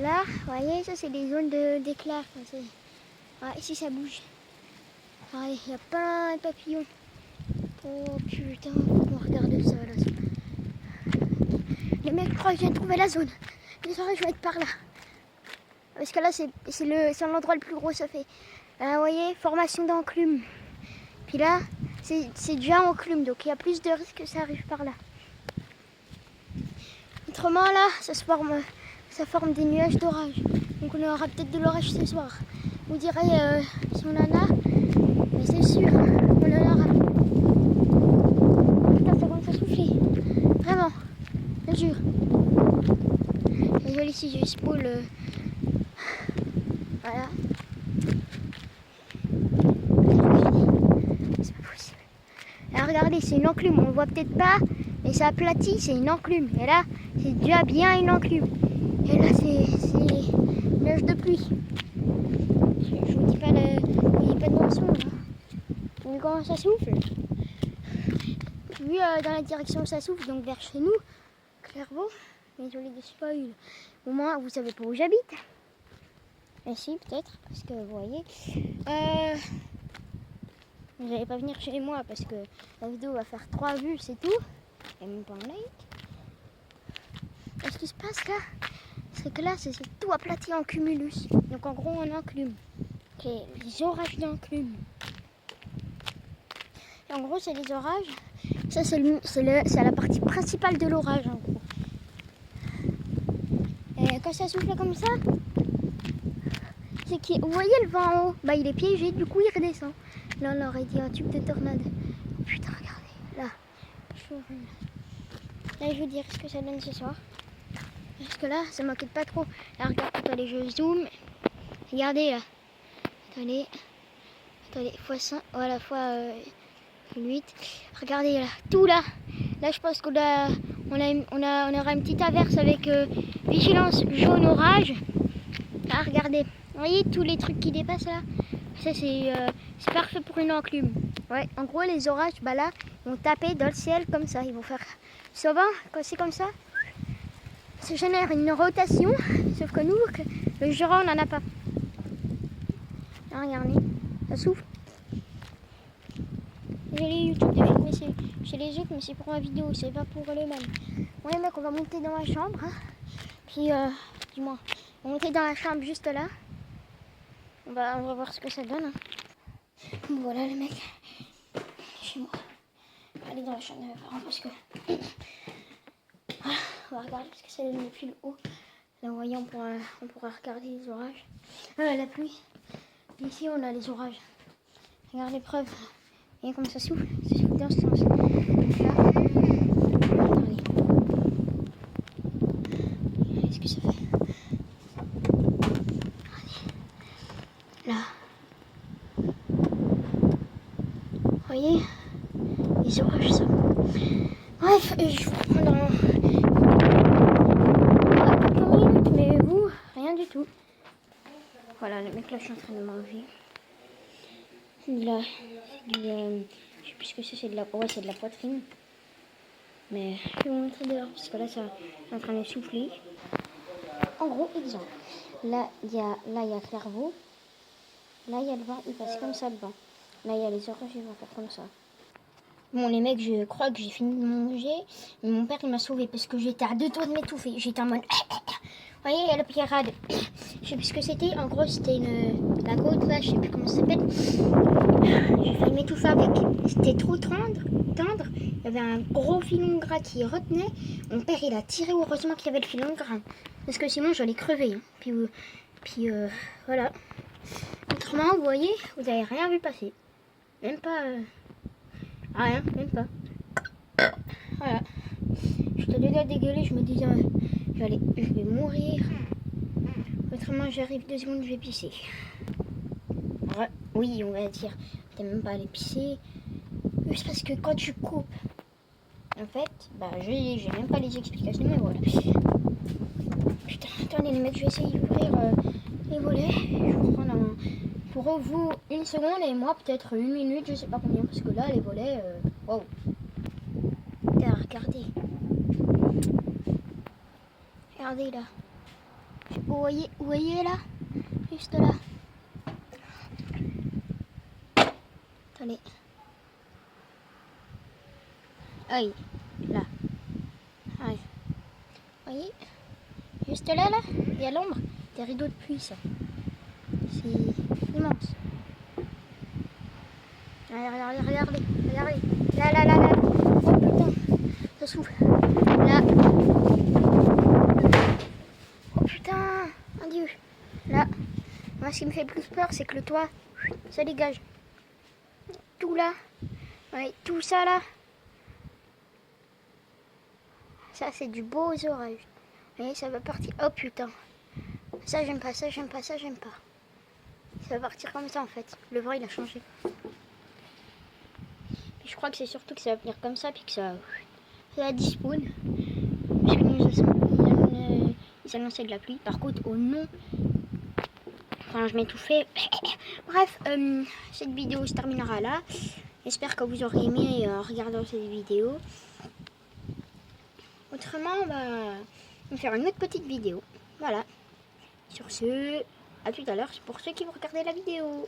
Là, vous voyez, ça c'est des zones d'éclair. Ah, ici ça bouge. Ah, il y a plein de papillons. Oh putain, on regarde ça là. Les mecs, je crois que je viens de trouver la zone. Les orages vont être par là. Parce que là, c'est l'endroit le plus gros, ça fait. Là, vous voyez, formation d'enclume. Puis là, c'est déjà enclume, donc il y a plus de risques que ça arrive par là. Autrement, là, ça forme des nuages d'orage. Donc on aura peut-être de l'orage ce soir. Vous direz si on en a, mais c'est sûr, on en aura. Putain, ça commence à souffler. Vraiment, je jure. Désolé si je spoil. Voilà. C'est pas possible. Là, regardez, c'est une enclume. On le voit peut-être pas, mais ça aplatit, c'est une enclume. Et là, c'est déjà bien une enclume. Et là, c'est nuage de pluie. Je vous dis pas de mensonge. Vous voyez comment ça souffle? Vu dans la direction où ça souffle, donc vers chez nous, Clairvaux. Désolé de spoil. Au moins, vous savez pas où j'habite. Et si, peut-être, parce que vous voyez. Vous n'allez pas venir chez moi parce que la vidéo va faire 3 vues, c'est tout. Et même pas un like. Et ce qui se passe là, c'est que là, c'est tout aplati en cumulus. Donc en gros, en enclume. C'est les orages d'enclume. Et en gros, c'est les orages. Ça, c'est la partie principale de l'orage, en gros. Et quand ça souffle comme ça, c'est que vous voyez le vent en haut, bah il est piégé, du coup il redescend. Là on aurait dit un tube de tornade. Oh, putain, regardez, là. Là je vous dire ce que ça donne ce soir. Parce que là, ça m'inquiète pas trop. Là regarde, attendez, je zoome. Regardez là. Attendez, x5, voilà, x8. Regardez là, tout là. Là je pense qu'on aura une petite averse avec vigilance jaune orage. Là regardez. Vous voyez tous les trucs qui dépassent là? Ça c'est parfait pour une enclume. Ouais, en gros les orages, bah là, ils vont taper dans le ciel comme ça. Ils vont faire souvent, quand c'est comme ça, ça génère une rotation. Sauf que nous, le Jura, on n'en a pas. Là, regardez, ça souffle. Désolé YouTube de filmer chez les autres, mais c'est pour ma vidéo, c'est pas pour les mêmes. Bon les mecs, on va monter dans la chambre. Hein. Puis, dis-moi, on va monter dans la chambre juste là. On va voir ce que ça donne. Hein. Bon, voilà les mecs, chez moi. Allez dans la chambre de mes parents parce que... on va regarder parce que ça donne depuis le haut. Là, vous voyez, on pourra regarder les orages. La pluie. Ici, on a les orages. Regarde les preuves. Vous voyez comme ça souffle dans ce sens. Là, regardez. Regardez ce que ça fait. Regardez. Là. Vous voyez les orages, ça. Bref, je vous reprends dans quelques minutes, mais vous, rien du tout. Voilà, le mec là, je suis en train de manger. Là, c'est du... je sais plus ce que c'est de la... Ouais, c'est de la poitrine. Mais je vais vous montrer dehors, parce que là, ça est en train de souffler. En gros, exemple. Là, il y a Clairvaux. Là, il y a le vent, il passe comme ça, le vent. Là, il y a les orages, ils vont faire comme ça. Bon, les mecs, je crois que j'ai fini de manger. Mais mon père, il m'a sauvé, parce que j'étais à 2 doigts de m'étouffer. J'étais en mode... Vous voyez, il y a la pierrade. Je sais plus ce que c'était. En gros, c'était la côte, là, je sais plus comment ça s'appelle. J'ai failli m'étouffer avec. C'était trop tendre. Il y avait un gros filon de gras qui retenait. Mon père, il a tiré. Heureusement qu'il y avait le filon de gras. Parce que sinon, j'allais crever. Hein. Puis voilà. Autrement, vous voyez, vous n'avez rien vu passer. Même pas... rien, même pas. Voilà. J'étais déjà dégueulée. Je me disais... je vais mourir. Autrement, j'arrive 2 secondes, je vais pisser. Ouais, oui, on va dire. T'es même pas allé pisser. C'est parce que quand tu coupes, en fait, bah, j'ai même pas les explications, mais voilà. Putain, attendez les mecs, je vais essayer d'ouvrir les volets. Je vous prends pour vous 1 seconde et moi peut-être 1 minute, je sais pas combien, parce que là, les volets, wow. Putain, regardez. Regardez là. Vous voyez là? Juste là. Attendez. Aïe, là. Aïe. Vous voyez? Juste là, il y a l'ombre. Des rideaux de pluie, ça. C'est immense. Regardez. Là. Oh putain, ça souffle. Là. Oh putain, mon Dieu. Là. Moi, ce qui me fait plus peur, c'est que le toit, ça dégage. Tout là. Ouais, tout ça là. Ça, c'est du beau orage. Vous voyez, ça va partir. Oh putain. Ça, j'aime pas. Ça va partir comme ça, en fait. Le vent, il a changé. Je crois que c'est surtout que ça va venir comme ça, puis que ça va despawn. Parce que ils annonçaient de la pluie. Par contre, au nom... Enfin, je m'étouffais. Bref, cette vidéo se terminera là. J'espère que vous aurez aimé regarder cette vidéo. Autrement, on va faire une autre petite vidéo. Voilà. Sur ce, à tout à l'heure pour ceux qui vont regarder la vidéo.